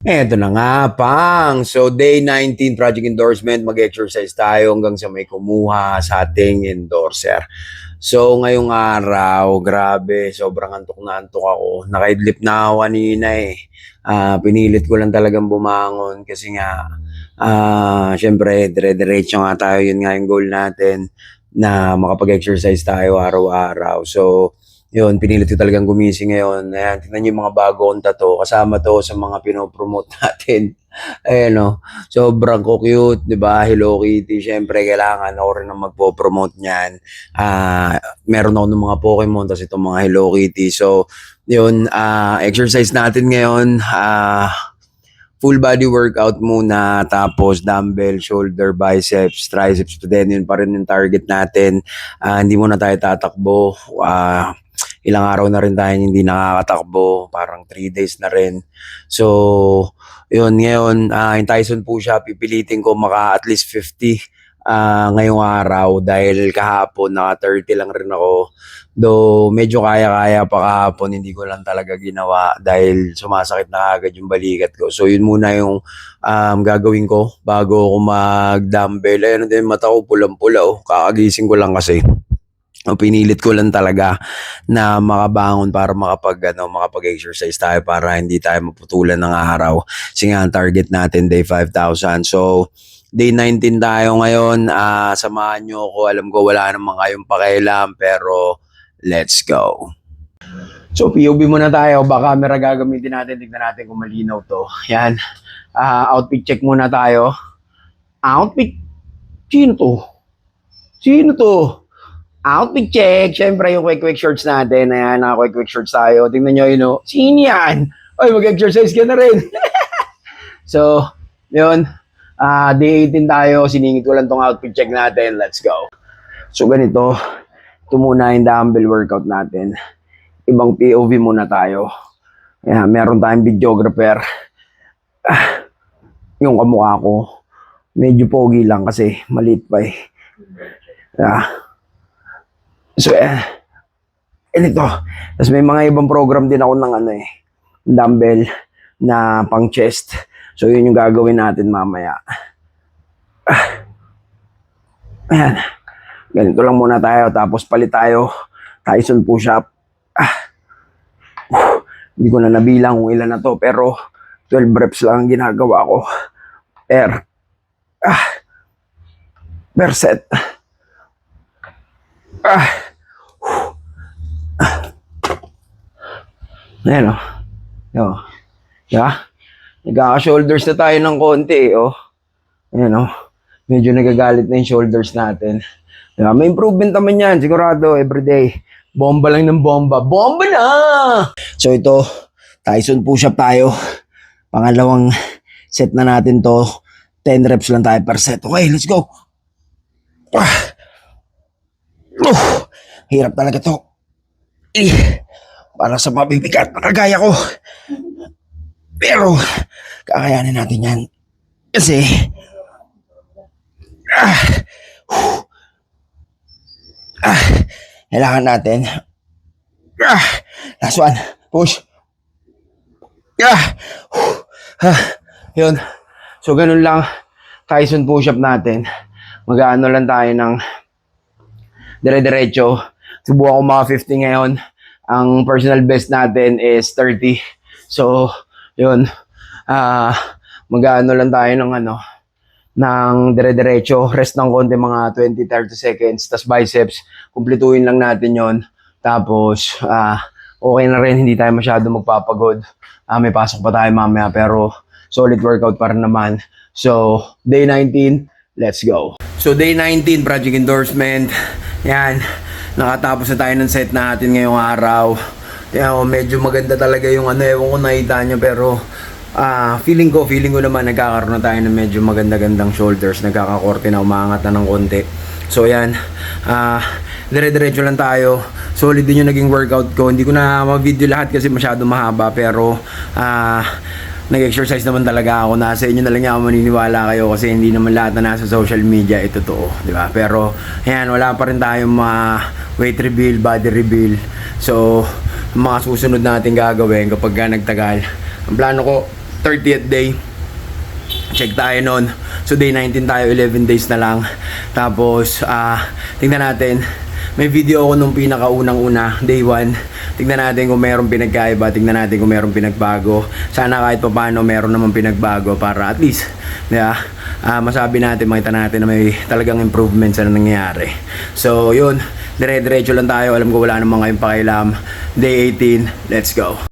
Eto na nga, pang. So, day 19, project endorsement. Mag-exercise tayo hanggang sa may kumuha sa ating endorser. So, ngayong araw, grabe, sobrang antok na antok ako. Nakaidlip na ako kanina eh. Pinilit ko lang talagang bumangon kasi nga, syempre, dire-diretso nga tayo. Yun nga yung goal natin na makapag-exercise tayo araw-araw. So, yun, pinilit ko talagang gumising ngayon. Ayan, tingnan niyo yung mga bago kong tattoo. Kasama to sa mga pinopromote natin. Ayan, no. Sobrang ko cute, di ba? Hello Kitty. Siyempre, kailangan ako rin ang magpo-promote niyan. Meron ako ng mga Pokemon, tapos itong mga Hello Kitty. So, yun, exercise natin ngayon. Full body workout muna, tapos dumbbell, shoulder, biceps, triceps, then yun pa rin yung target natin. Hindi muna tayo tatakbo. Ilang araw na rin tayo hindi nakakatakbo, parang 3 days na rin. So, yun, ngayon, yung Tyson push-up, pipilitin ko maka at least 50 ngayong araw dahil kahapon naka 30 lang rin ako. Though medyo kaya-kaya pa kahapon, hindi ko lang talaga ginawa dahil sumasakit na agad yung balikat ko. So yun muna yung gagawin ko bago ako mag-dumbbell. Ayun din, mata ko pulang-pula oh. Kakagising ko lang kasi. Pinilit ko lang talaga na makabangon para makapag-exercise tayo para hindi tayo maputulan ng araw. Kasi nga ang target natin day 5,000. So day 19 tayo ngayon. Samahan nyo ako. Alam ko wala naman kayong pakialam pero let's go. So POV muna tayo. Baka camera gagamitin natin. Tignan natin kung malinaw to. Yan. Outfit check muna tayo. Outfit? Sino to? Sino to? Outfit check. Siyempre yung quick shorts natin. Ayan, quick shorts tayo. Tingnan nyo yun, oh. Sino yan? Ay, mag-exercise ka na rin. So, yun. Day 18 tayo. Siningit ko lang tong outfit check natin. Let's go. So, ganito. Ito muna yung dumbbell workout natin. Ibang POV muna tayo. Ayan, meron tayong videographer. Yung kamukha ko. Medyo pogi lang kasi maliit pa eh. So, ito. Tapos may mga ibang program din ako ng dumbbell na pang chest. So, yun yung gagawin natin mamaya. Ayan. Ganito lang muna tayo. Tapos palit tayo. Tyson push-up. Hindi ko na nabilang kung ilan na to. Pero 12 reps lang ang ginagawa ko. Per set. Ayan o. Yeah. Nagkaka-shoulders na tayo ng konti oh. Ayan o. Medyo nagagalit na yung shoulders natin. Yeah, may improvement naman yan. Sigurado, everyday. Bomba lang ng bomba. Bomba na! So ito, Tyson push-up tayo. Pangalawang set na natin to. 10 reps lang tayo per set. Okay, let's go. Hirap talaga to. Para sa mabibigat na kagaya ko. Pero, kakayanin natin yan. Kasi, kailangan natin. Last one. Push. Yun. So, ganun lang. Tyson push-up natin. Mag-ano lang tayo ng dire-diretso. Subukan ko mga 50 ngayon. Ang personal best natin is 30. So, yun. Mag-ano lang tayo ng dire-diretso. Rest ng konti mga 20-30 seconds. Tapos biceps. Kumpletuhin lang natin yon. Tapos, okay na rin. Hindi tayo masyado magpapagod. May pasok pa tayo mamaya. Pero, solid workout pa rin naman. So, day 19, let's go. So, day 19, project endorsement. Yan. Nakatapos na tayo ng set natin ngayong araw. Yan, medyo maganda talaga yung ewan ko nakita nyo. Pero, feeling ko naman nagkakaroon na tayo ng medyo maganda-gandang shoulders. Nagkakakorte na, umaangat na ng konti. So, yan. Dire-diretso lang tayo. Solid din yung naging workout ko. Hindi ko na ma-video lahat kasi masyado mahaba. Pero, nag-exercise naman talaga ako. Nasa inyo na lang ako maniniwala kayo kasi hindi naman lahat na nasa social media ito totoo, di ba? Pero ayan, wala pa rin tayong weight reveal, body reveal. So, mga susunod natin gagawin kapag nagtagal. Ang plano ko 30th day. Check tayo nun. So day 19 tayo, 11 days na lang. Tapos tingnan natin. May video ako nung pinakaunang-una, day 1. Tingnan natin kung mayroong pinagkaiba, tingnan natin kung mayroong pinagbago. Sana kahit pa paano mayroon naman pinagbago para at least masabi natin, makita natin na may talagang improvements na nangyayari. So yun, dire-diretso lang tayo. Alam ko wala namang kayong pakialam. Day 18, let's go.